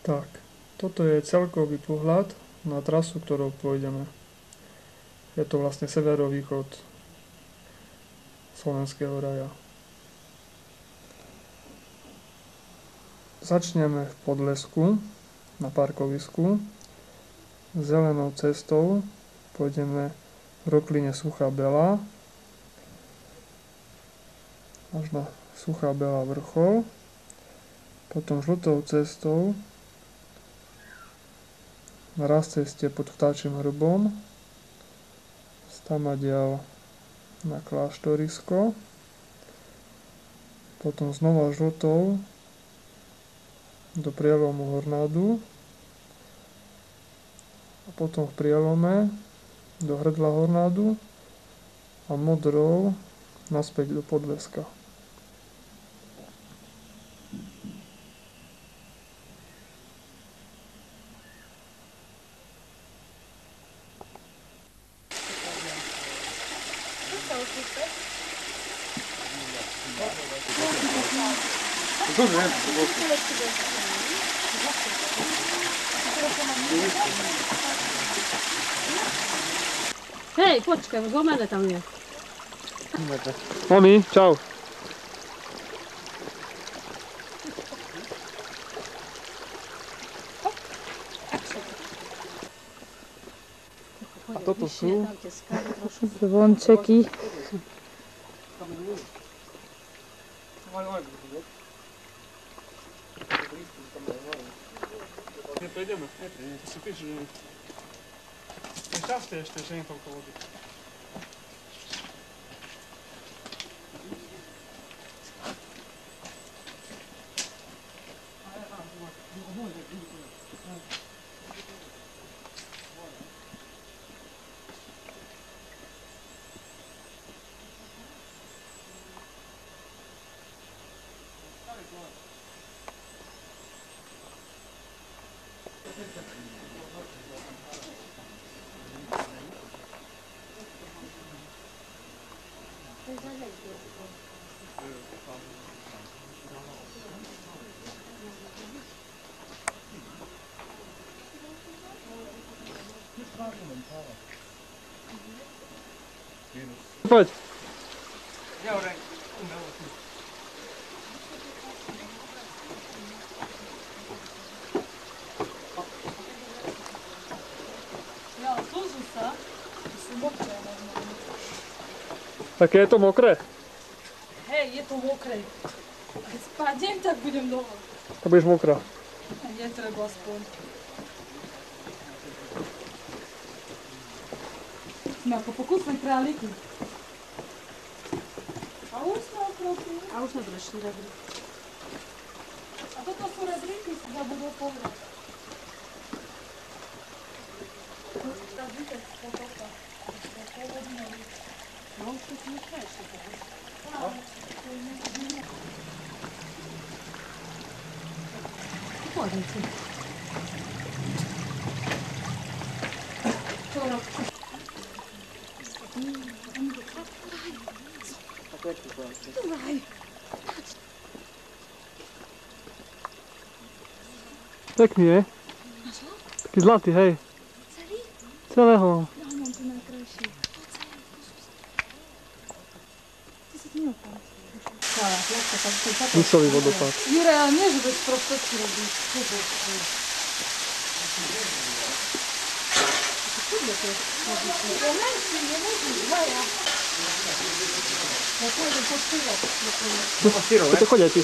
Tak, toto je celkový pohľad na trasu, ktorou pôjdeme. Je to vlastne severovýchod Slovenského raja. Začneme v Podlesku na parkovisku. Zelenou cestou pôjdeme v Rokline Suchá Belá až na Suchá Belá vrchol. Potom žltou cestou na raz ceste pod Vtáčim hrbom stamadiaľ na Kláštorisko. Potom znova žltou do prielomu Hornádu a potom v prielome do hrdla Hornádu a modrou naspäť do Podleska. Hej, počkaj, zlomené tam je. Mami, čau. A toto sú Zvončeky. Neprejdeme. To si píš, že je šťastie ešte, že nie toľko vody. Poď. Také je to mokré? Hej, je to mokré. Keď spadnem, tak budem doma. To budeš mokrá. Netreba aspoň. Sme ako pokusné králiky. A už sme okropní. A už nebrešli rebry. A toto sú rebríky, si zabudol povedať. Tá víte, potoka. No, už to nie chceš. Poďme si. Čo robíš? Давай. Pekný je. Taký zlatý, hej. Celý? Celého. Ja mám to najkrajšie. Ty si to neopal. Vysový vodopád. Jure, ale nie, že bez prostredky robíš. To chodia ti.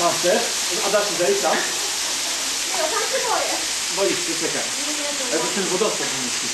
Máš chceš? A dáš si zajít tam? Jo, tam se boje. Bojíš si, čekaj. Jako ten vodostop nízký.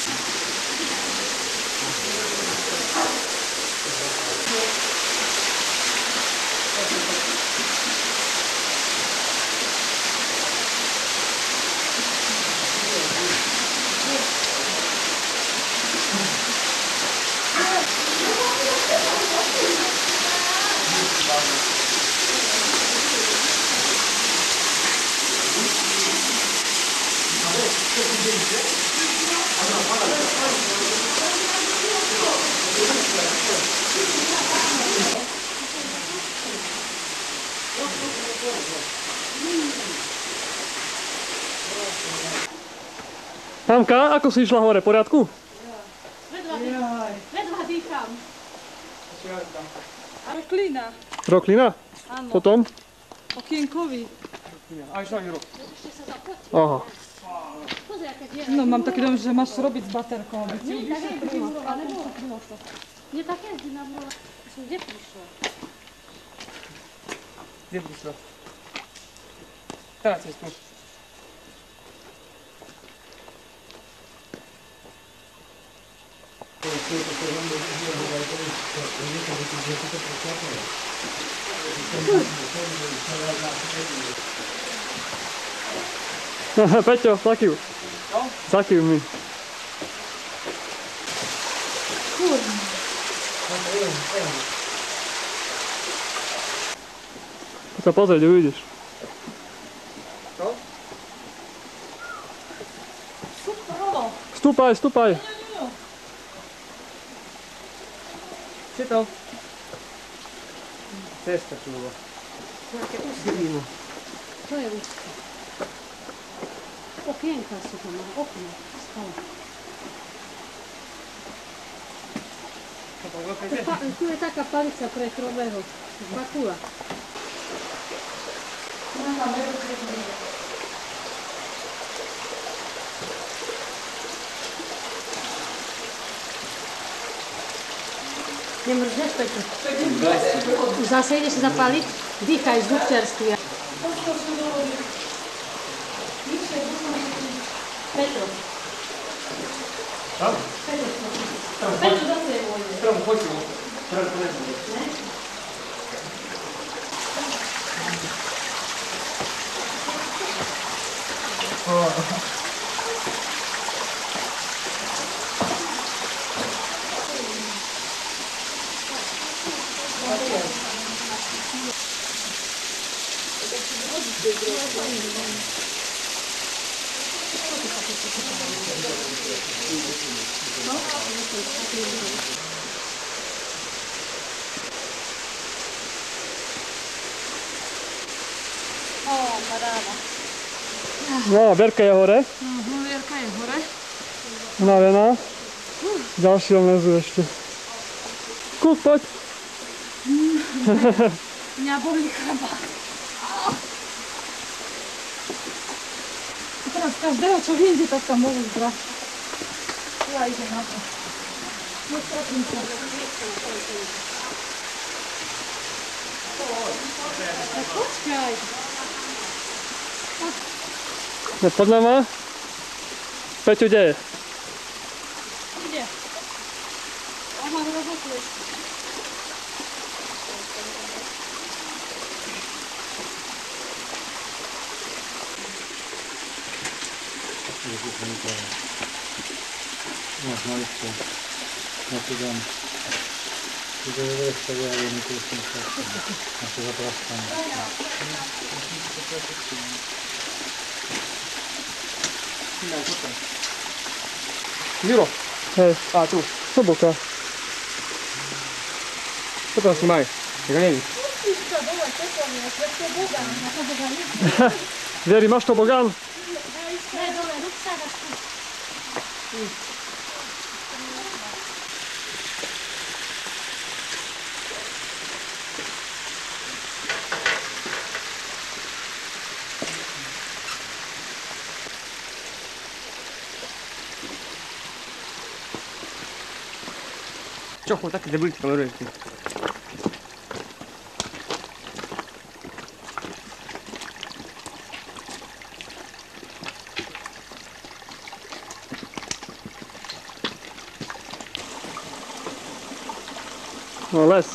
Hamka, ako si išla hore? Poriadku? Ledva dýcham. Roklina. Roklina? Áno. Potom? Okienkový. Aj šla Juro. Ešte sa započí. Aha. Pozri, aké diera. No mám taký dom, že máš robiť s baterkou. Nie, také bylo. Nie také dynamo. Som kde prišla? Kde prišla? Teraz cestu. Peťo, zakiv. Zakiv mi. Poď sa pozrieť, uvidíš. Čo? Stúpaj, stúpaj. Si to? Cesta tu bola. Grinu. To je úzko. Okienka sú tam, okno. Skala. Tu je taká palica pre chrobého. Bakula. Nemrzneš, Peťo? Zase ideš zapaliť? Dýchaj, vzduch čerstvý. Petro. Tam? Petro, zase je môj. Tam chodil. Teraz to nebude. Paráda. No, Berka je hore. Vierka je hore. Unavená. Ďalší len lezu ešte. Kúk, poď. Mňa bolí chraba. Teraz každého, čo vyjde, tak tam môžu zbrať. Ja idem na to. Nestratím sa. Tak počkaj. No, podľa ma. Peťo, kde je? Ide. Aha, robotu ešte. Можно еще напрягам. Ты говоришь, что я не пустим а что за пространство. Juro. Hej, A, tu. soboka. Čo tam si maj? Tak nie je. Vieri, máš tobogán? Ne, dole, ručka, Čo, také debility kamerujete? No, les.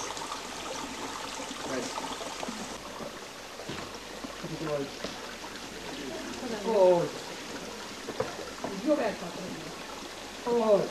Oj. Oj.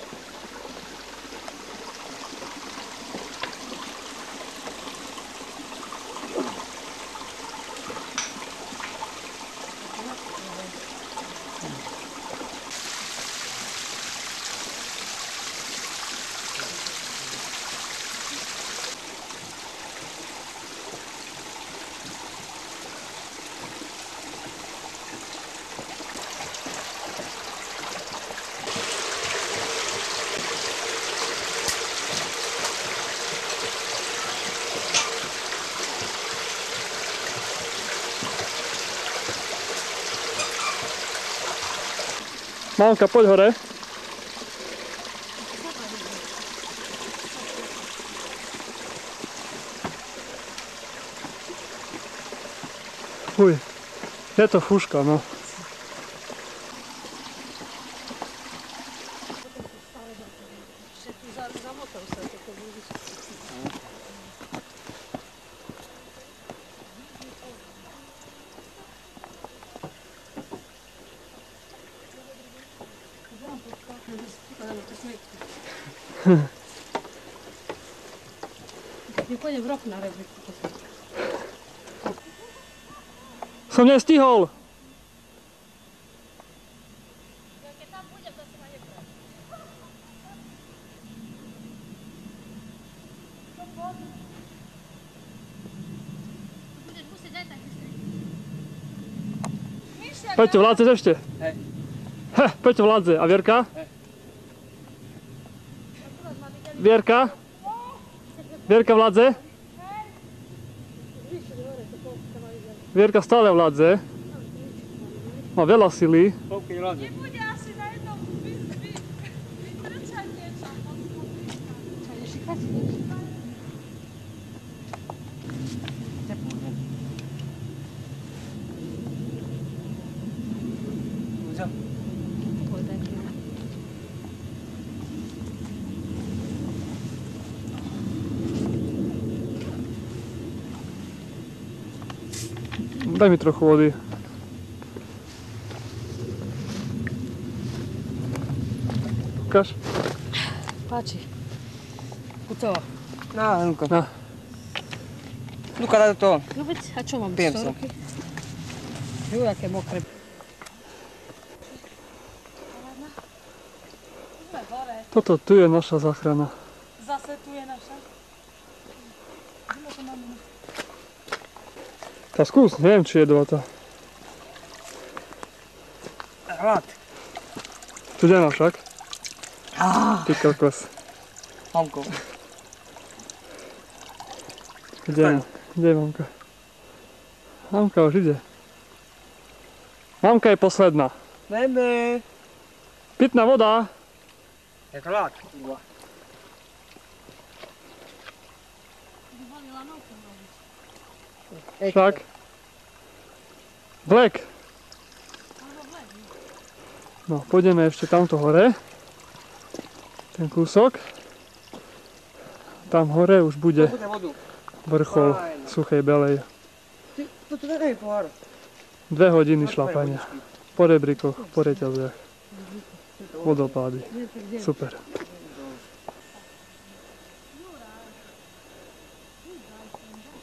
Mamka, poď hore. Fuj, je to fúška, no. Nie pôjdem v rok na rezbiku. Som nestihol. Budeš musieť aj tak vystrieť. Peťo, vládzeš ešte? Hej. Peťo vládze. A Vierka? Vierka? Vierka vládze? Vierka stále vládze. Má veľa sily. Koľko vládze? Nebude asi na jednom vytrčať niečo. Čo, ideš šikať? Daj mi trochu vody. Ukáž? Páči. To. Na, Nuka. Na. Nuka, daj do toho. No veď, a čo mám? Pijem 100 sa. ruky? Ju, aké mokré. Sme hore. Toto tu je naša záchrana. Zase tu je naša. Tá skús, neviem, či je dovata. Hlad. Studená však. Ty kokos. Mamko. Kde je mamka? Mamka už ide. Mamka je posledná. Meme. Pitná voda. Je to hlad. Však. Black. No, pôjdeme ešte tamto hore. Ten kúsok. Tam hore už bude Bude vodu. vrchol suchej belej. Toto daj pohár. 2 hodiny šlapania. Po rebrikoch, po reťaziach. Vodopády. Super.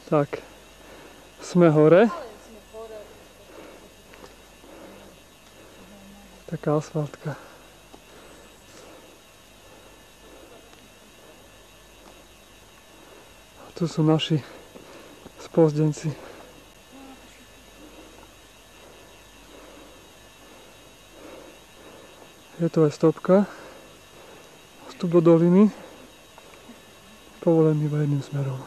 Tak. Sme hore. Taká asfaltka. A tu sú naši spozdenci. Je to aj stopka. Vstup do doliny. Povolený iba jedným smerom.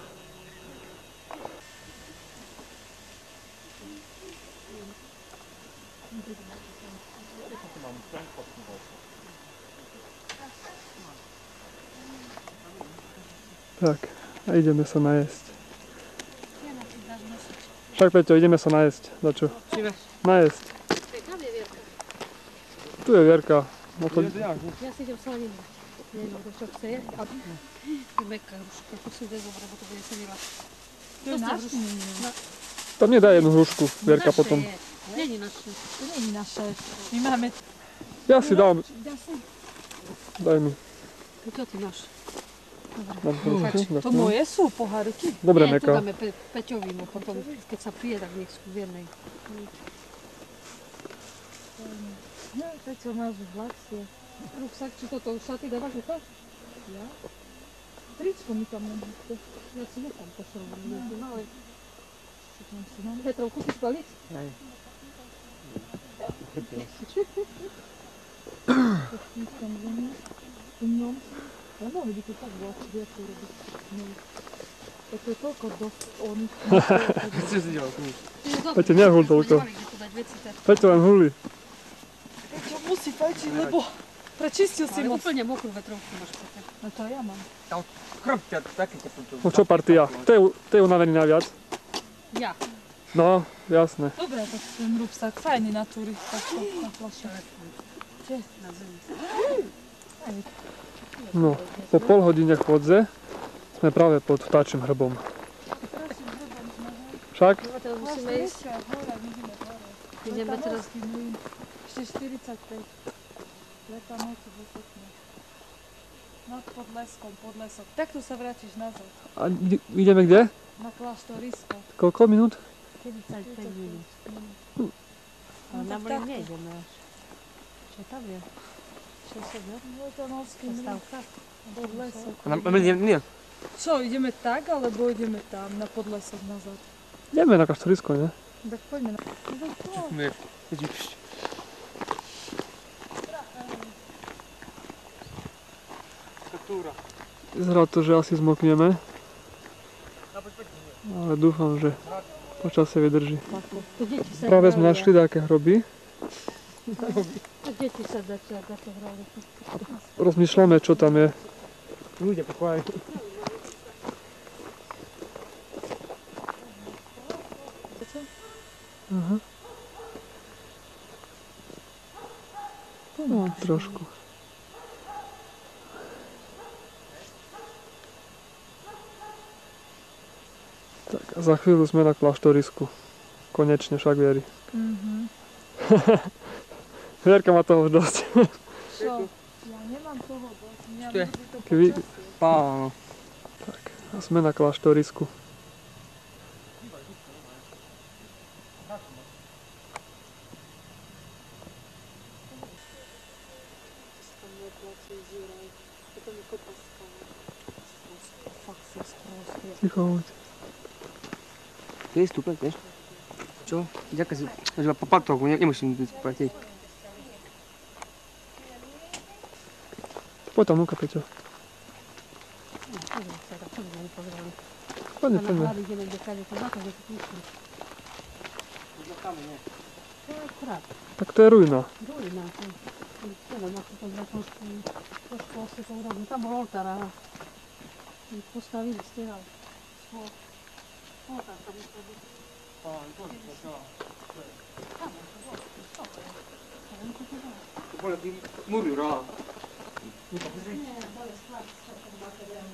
Tak, a ideme sa najesť. Však Peťo, ideme sa najesť. Na čo? Najesť. Tam je Vierka. Tu je Vierka. No to... Ja si idem slaninu. Neviem, kto čo chce. A meká hruška. Musím dať dobre, bo to bude sa milá. To je naše. Tam nedá jednu hrušku, Vierka potom. Není naše. To nie je naše. My máme... Ja si dám. Daj mi. Čo ty máš? Dám hrušku. To moje sú poháriky. Dobre, Nie, tu Meka. dáme Peťovým, a potom, keď sa pije, tak nech sú v jednej. No, Peťo máš vláksie. Ruksak, či toto už sa ty dávaš to? Ja? Tričko mi tam nebudete. Ja si nechám pošrobu, ale Čo tam si mám? Petrov, kúpiš paliť? Hej. Tam zemi. U mňom. Ale mohli by to tak vláksie viacej robiť. No. Tak to je toľko dosť oných. Čo si dělal? Peťo, nehul toľko. Peťo len huli. Peťo musí si fajčí, lebo prečistil si Ale moc. úplne mokrú vetrovku máš potom. No to ja mám. Chrop ťa také ťa potom. No čo partia? Kto je unavený najviac? Ja. No, jasné. Dobre, tak ten rúbsak, fajný na túry. Takto, na fľaše. Na zemi. No, po pol hodine chôdze sme práve pod vtáčim hrbom. Však? No, teraz musíme ísť. Ideme teraz. Ešte 45. Leta noci vo pekne. Pod leskom, pod lesom. Takto sa vrátiš nazad. A ideme kde? Na kláštorisko. Koľko minút? 45 minút. Ale No na tak mori takto. nejdeme až. Čo tam je? 60 minút? Vojtanovský Stavka? pod lesom. Nie. Čo, ideme tak, alebo ideme tam, na podlesok nazad? Ideme na Kaštorisko, ne? Tak poďme na... Nie. Vyzerá to, že asi zmokneme. Ale dúfam, že počasie vydrží. Deti sa Práve sme hralia. našli také hroby. Deti sa začali takto hrali. Rozmýšľame, čo tam je. Ľudia pochovajú. Aha. No, trošku. Tak a za chvíľu sme na kláštorisku. Konečne však Vieri. Vierka má toho už dosť. Čo? Ja nemám toho dosť. Mňa Čo je? mrzí to Keby- počasie. Páno. Tak, a sme na kláštorisku. Ticho buď. To je stúpek, vieš? Čo? Ďakujem si, že po patroku, nemusím platiť. Poď tam, Luka, Peťo. Poďme, poďme. Ideme dekade, to na to, že tu píšem. To je akurát. Tak to je ruina. Ruina. Neviem, ako to za trošku asi to urobili. Tam bol oltár a postavili, stierali. Oltár tam musel byť. Bolo tým múry, rá. Nie, to je sklad z takého materiálu.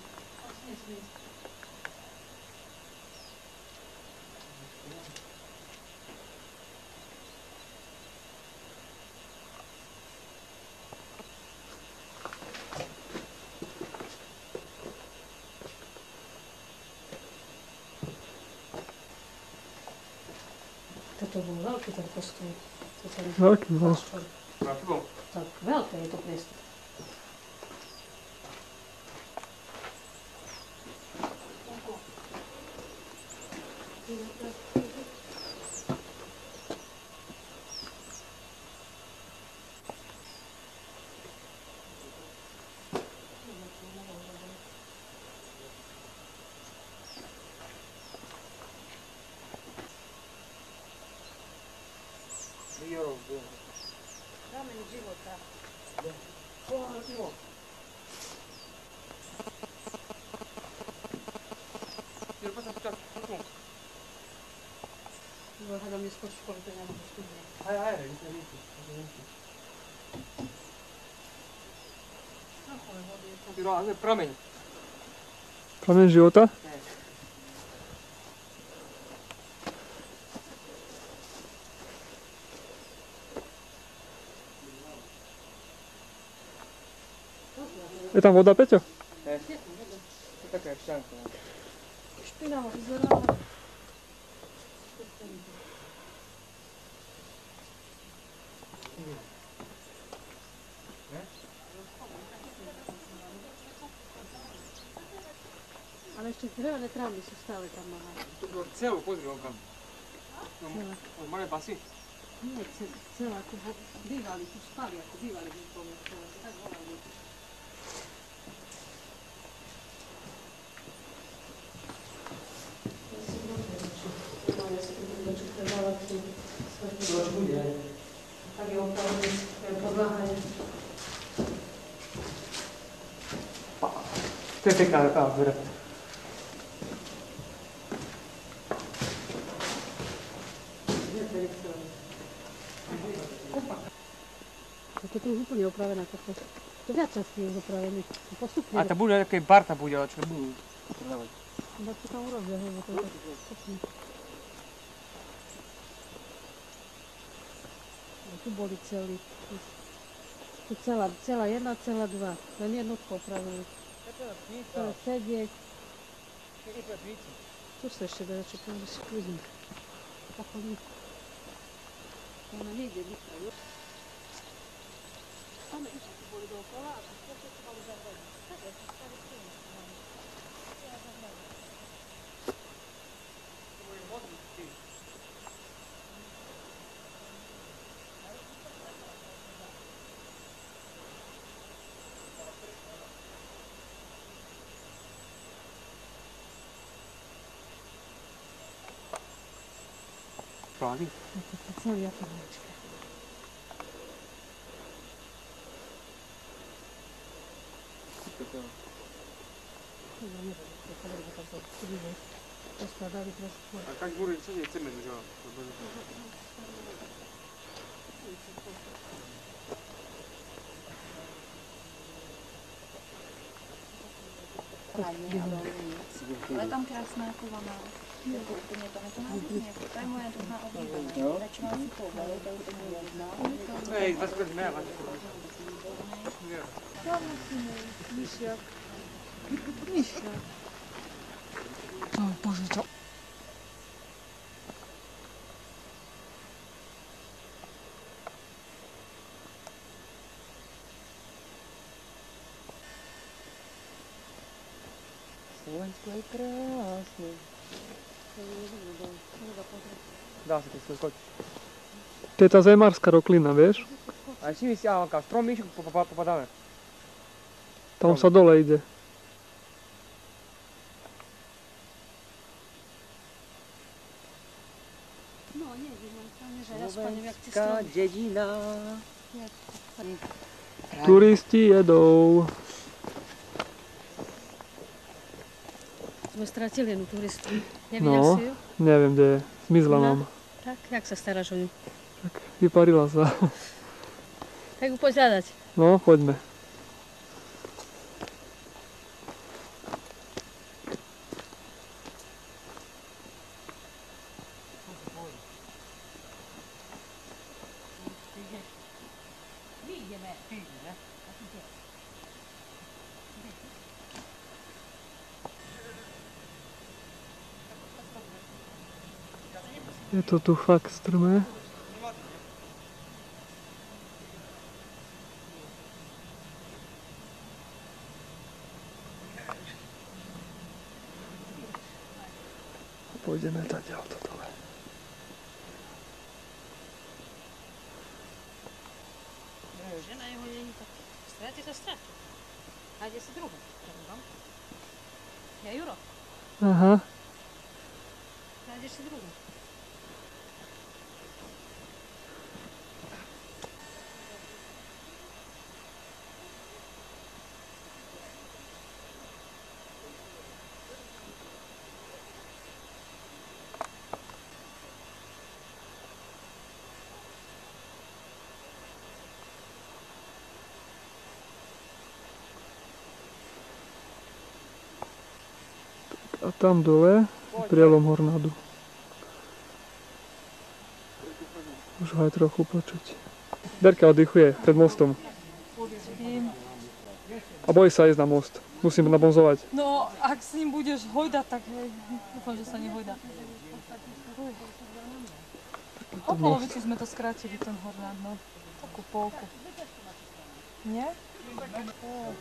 Nesmie ísť. Toto bol veľký ten kostol. Veľký bol. Tak veľké je to priestor. Kameň života. Hádam neskôr v škole, to nemám štúdne. Prameň. Prameň života? Je tam voda, Peťo? To taká šťanka. Špinavo vyzerá. Ale ešte drevené trámy sú stále tam malé. To bolo celú, pozri okam. Malé basy. Nie, celé ako bývali, tu spali, ako bývali, by poviem, tak volali. Tak je opravdu podľahať To je pekná dvere. To tu už úplne opravená. To viac častí je opravený. Postupne. A tá bude, také barta bude, ale čo budú predávať. Iba čo tam urobia, hej, bo to je tak postupne. Tu boli celí. Tu celá 1, celá 2. Len jednotko opravili. To je sedieť. Tu sa ešte dá, čo tam si kľudím. Pochodník. Ona nejde vyprajú. Tam ešte tu boli dookola a tu všetko mali zavrané. Tak, ja som stále stejný. Ja zavrané. To bude modrý, ty. Právi? To je celý aparáčka. Ja neviem, to je tak to poskladali trošku. A tak bude, čo je cement, že? Ale tam krásná jako vana. Jako úplně tam je to nádherně. To je moje druhá oblíbená. Radši mám si pohled, to je úplně jedna. Ej, 25 mega. Misiak. Misiak. Oh, Bože, to... Slovensko je krásne. Dá sa keď skočiť. To je tá zemárska roklina, vieš? A všimni si, Alanka, strom myšok popadáme. Tam sa dole ide. No, nie, momentálne, že ja spadnem jak tí Slovenská stromy. dedina. Turisti jedou. Sme stratili jednu turistu. Nevidel No, si ju? neviem, kde je. Zmizla No. nám. Tak, jak sa staráš o ňu? Tak vyparila sa. Tak ju poď hľadať. No, poďme. Je to tu fakt strmé. Pôjdeme tady to dole. Žena jeho není tak. Stráti to stráti. Nájde si druhú. Ja, Juro, Aha. nájdeš si druhú. A tam dole je prielom Hornádu. Už ho aj trochu počuť. Berka oddychuje pred mostom. A bojí sa ísť na most. Musím nabonzovať. No, ak s ním budeš hojdať, tak hej, dúfam, že sa nehojdá. O polovici sme to skrátili, ten Hornád, no. Takú polku. Nie?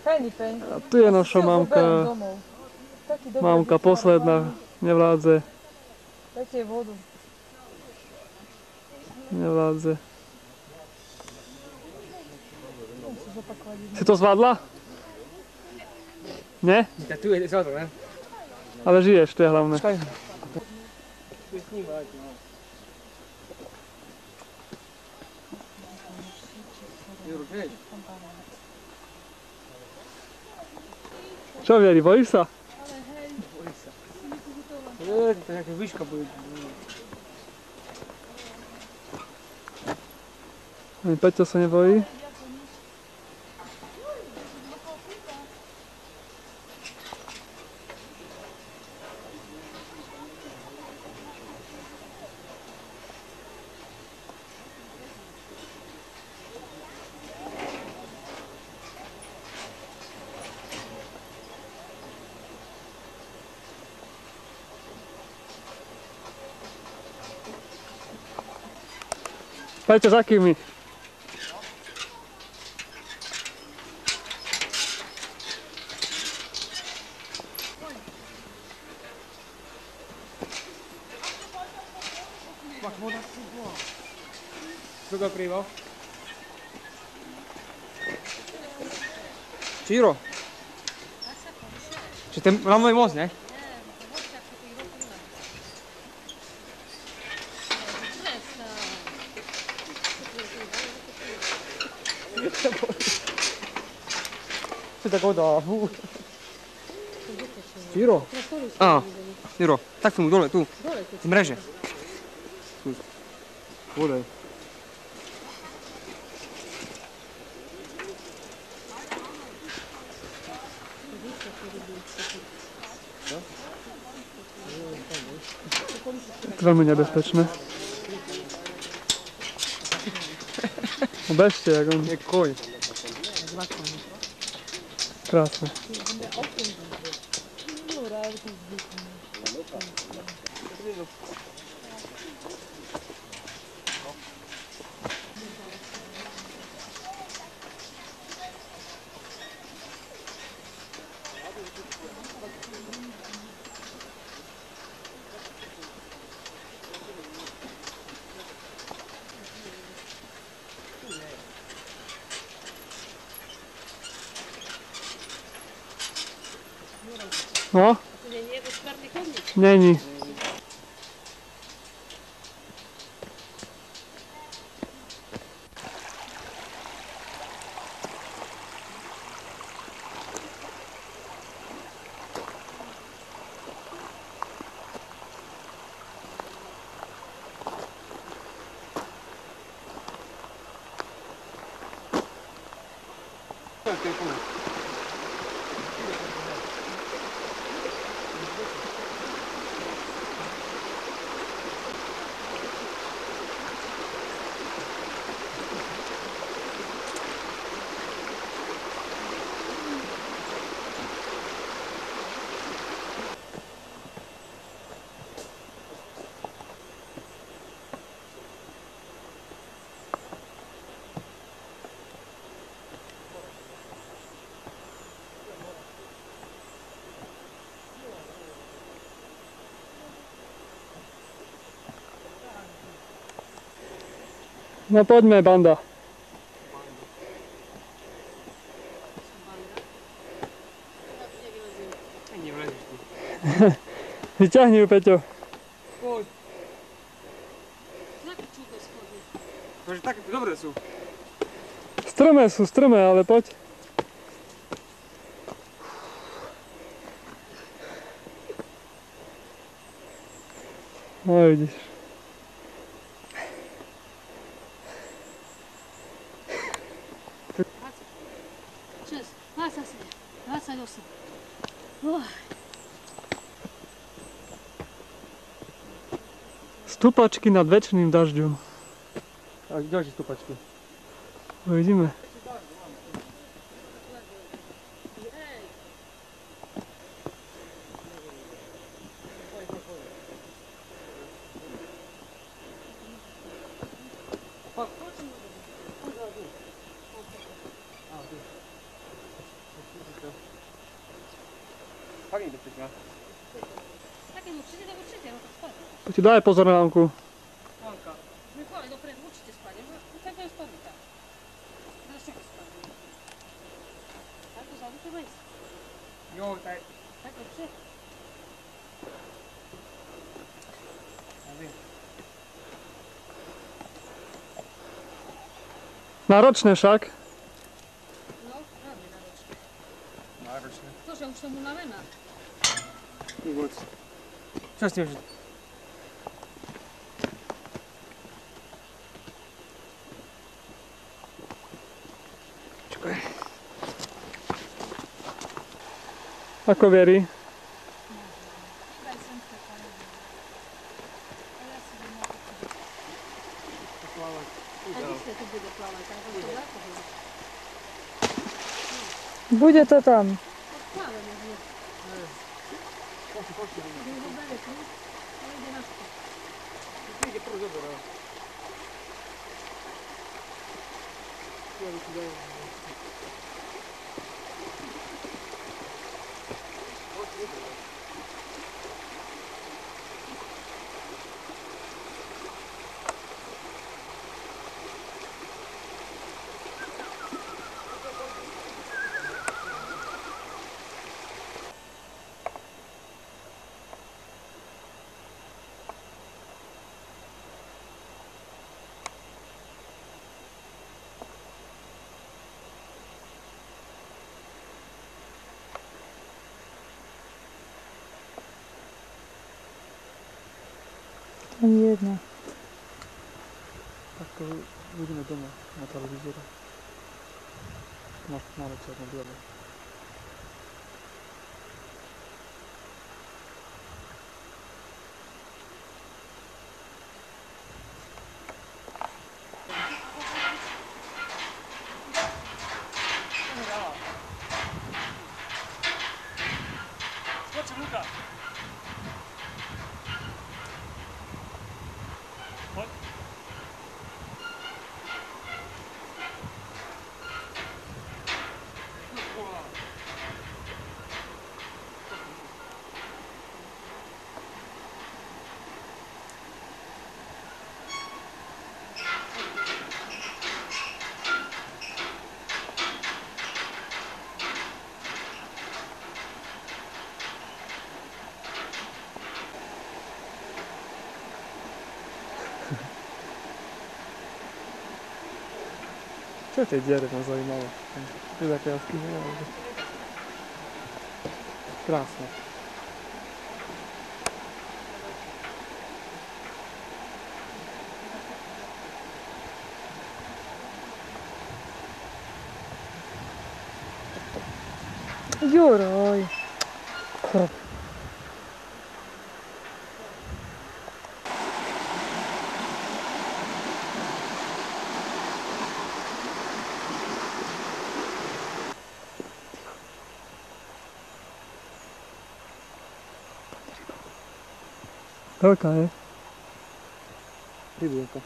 Penny. A tu je naša mamka. Mamka posledná. Nevládze. Dajte jej vodu. Nevládze. Si to zvládla? Nie? Ja tu je zlato, ne? Ale žiješ, to je hlavné. Počkaj. Tu je s ním, ale Juro, hej. Čo Vieri, bojíš sa? Bojí sa. To nejaká výška bude. Ani Peťo sa nebojí. Peťo, za kými? Kto to prýval? Číro? Či ten ramový most, ne? Čo tak voda? Číro? Á, Číro, tak tu dole, tu. Z mreže. Tu. Voda je. To veľmi nebezpečné. No bežte, jak on. Je koň. Krásne. No? Není. No poďme, banda. Nevlezeš tu. Vyťahni ju, Peťo. Poď. Takže také dobré sú. Strmé, ale poď. No vidíš. Čes, 28. Stupačky nad večným dažďom. A ďalšie stupačky. Uvidíme. Fakt nebezpečná. Také určite, no to spadne. To ti daj pozor na Anku. Anka. Mykole dopredu určite spadne, tak je spadne tak. Teraz čo spadne? Tak to zadu treba ísť. Jo, tak. Tak určite. Ja viem. Náročné však. No, veľmi náročné. No. náročné. To, že už som unavená. Nie moc. Čo s tým, že... Čakaj. Ako Veri? Bude to tam. Ide prvo dobro, evo. Ja bi ti dao. Ani jedna. Tak to vidíme doma na televízore. Máš malé černo-biele. Skoči, Luka! Poď. Čo je tej diere ma zaujímalo? To je také jaskyne, ale... Krásne. Juroj. Krp. Veľká je. Rybielka.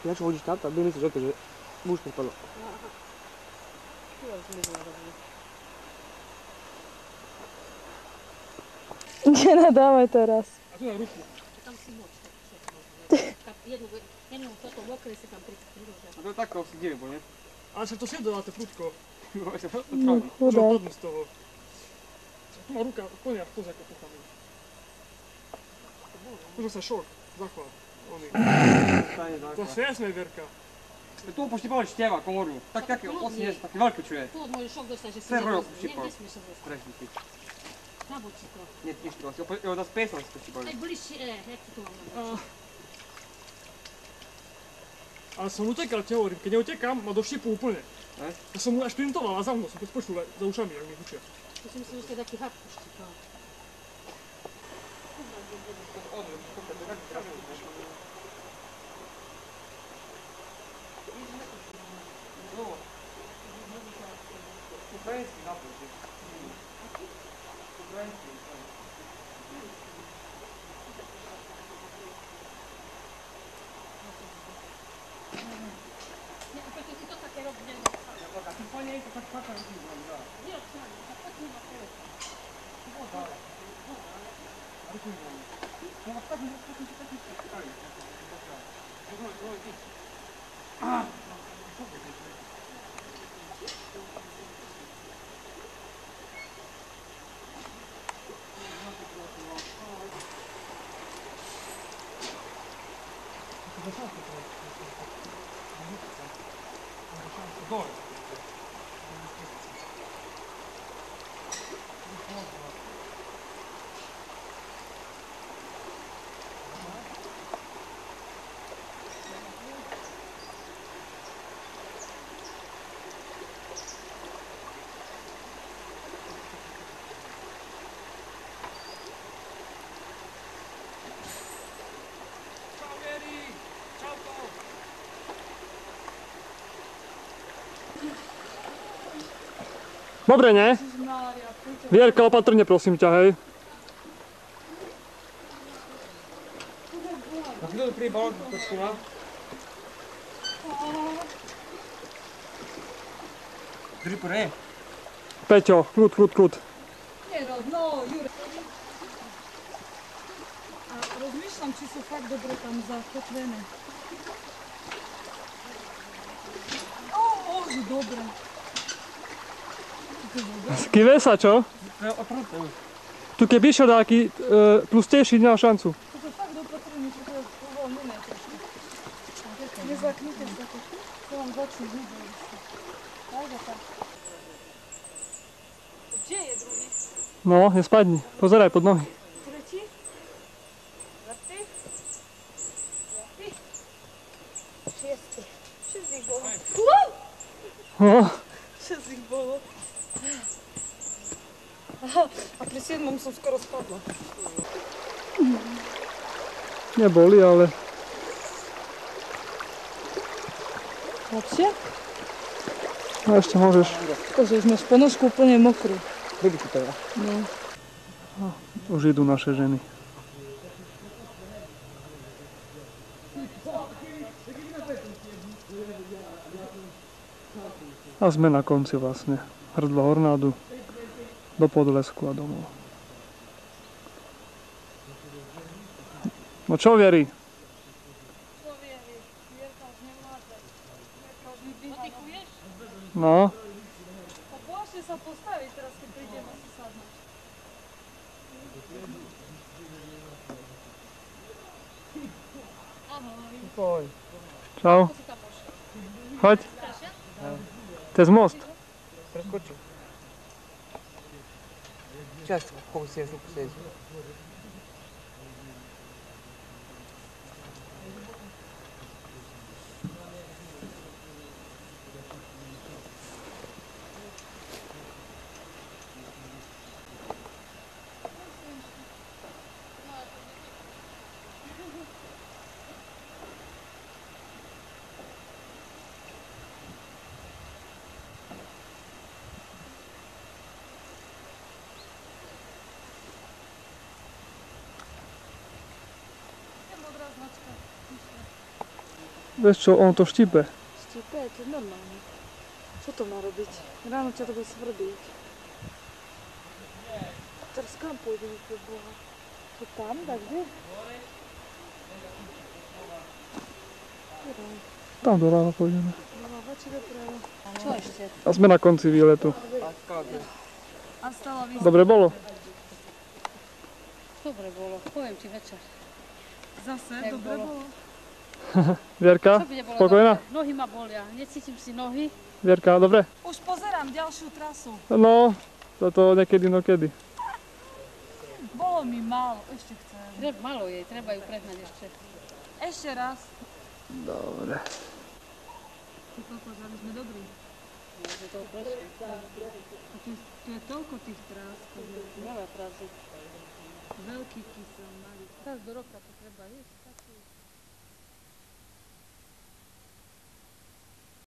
Ja čo hodíš táto, aby myslíš o to, že mužka spadla. Nenadávaj teraz. A tu na ruku. Tam si moc. Jednu toto mokre si tam priložia. A to je takto si divím, nie? Ale však to si jedováte prudko, No, sa to No, trávi. že chudák. odpadnú z toho. Tu má ruka, konia, pozri ako to tam je. Možno sa šok, zachvat. Oni. To sú jasné verka. Tu poštipali števa, komoru. Tak také osnie, také veľké čo je. Tu môžeš šok dostať, že si Sve vrlo poštipal. nesmieš sa dostať. Presne ty. Na bočíko. Nie, ništa vas. Evo da s pesom se poštipali. Aj bližšie, jak ti tu mám na bočíko. Ale som utekal, ti hovorím, keď neutekám, ma doštipu úplne. Ja som mu až printoval a za mnou som počul za ušami, jak mi hučia. To si myslím, že si je taký hard poštípal. Ukrajinski naproti. Ukrajinski. Nie, a preto si to také robí, ne? A ty po nej to tak faka robí, da. Nie, občania, tak poď mi na telefon. No, tak mi Dole. Ciao Vieri! Ciao Paolo! Dobre, nie? Vierka, opatrne prosím ťa, hej. A kto to pribal do počkova? Drži pore. Peťo, kľud. No, Jure. A rozmýšľam, či sú fakt dobre tam zakotvené. Dobre. Skive sa, čo? To je otrute už. Tu keby išiel nejaký plustejší, nemal šancu. To je fakt dopatrenie, čo to je uvoľnené trošku. Nezaknite sa to. To vám začne vybrať. Takže tak. Kde je druhý? No, nespadni. Pozeraj pod nohy. Tretí? Štvrtý? Piatý? Šiestý. Šesť ich bolo. No, 6 ich bolo. Aha, a pri 7 som skoro spadla. neboli, ale Lepšie? no, ešte môžeš. Že sme z ponožku úplne mokrú. Kedy to je? No. Už idú naše ženy. A sme na konci vlastne. Hrdlo Hornádu, do Podlesku a domov. No čo, Vieri? No, Poďte sa postaviť teraz, keď prídem asi sadnúť. Poj. čau. Choď. Cez most. Preskočil. Čas, koho si ješu posieť. Vieš čo, on to štípe. Štípe, to je normálne. Čo to má robiť? Ráno ťa to bude svrdiť. Teraz kam pôjdeme pre Boha? To tam, tak kde? Tam do rána pôjdeme. Doľava či doprava? Čo ešte? A sme na konci výletu. A stala vy... Dobre bolo? Dobre bolo, poviem ti večer. Zase, Jak dobre bolo? bolo. Vierka, Čo by nebolo spokojná? dobre? Nohy ma bolia, necítim si nohy. Vierka, dobre? Už pozerám ďalšiu trasu. No, toto niekedy, no kedy. Bolo mi málo, ešte chcem. Malo jej, treba ju prehnať ešte. Ešte raz. Dobre. Ty kokos, ale sme dobrí. Môže to prešli. A tu je toľko tých trás. Veľa prázdnych. Veľký kysel, malý. Tak do roka to treba ísť.